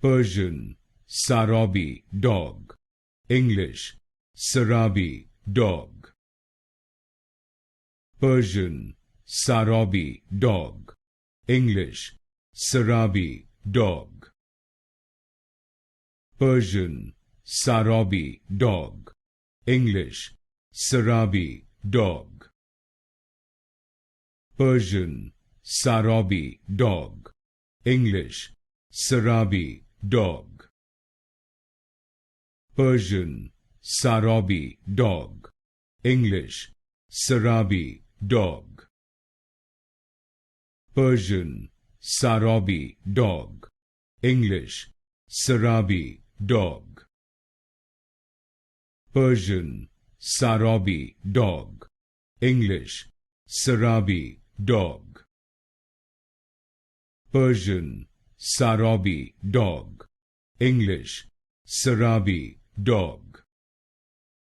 Persian, Sarabi, dog. English, Sarabi, dog. Persian, Sarabi, dog. English, Sarabi, dog. Persian, Sarabi, dog. English, Sarabi, dog. Persian, Sarabi, dog. English, Sarabi, dog. Persian, Sarabi, dog. English, Sarabi, dog. Persian, Sarabi, dog. English, Sarabi, dog. Persian, Sarabi, dog. English, Sarabi, dog. Persian, Sarabi, dog. English, Sarabi, dog.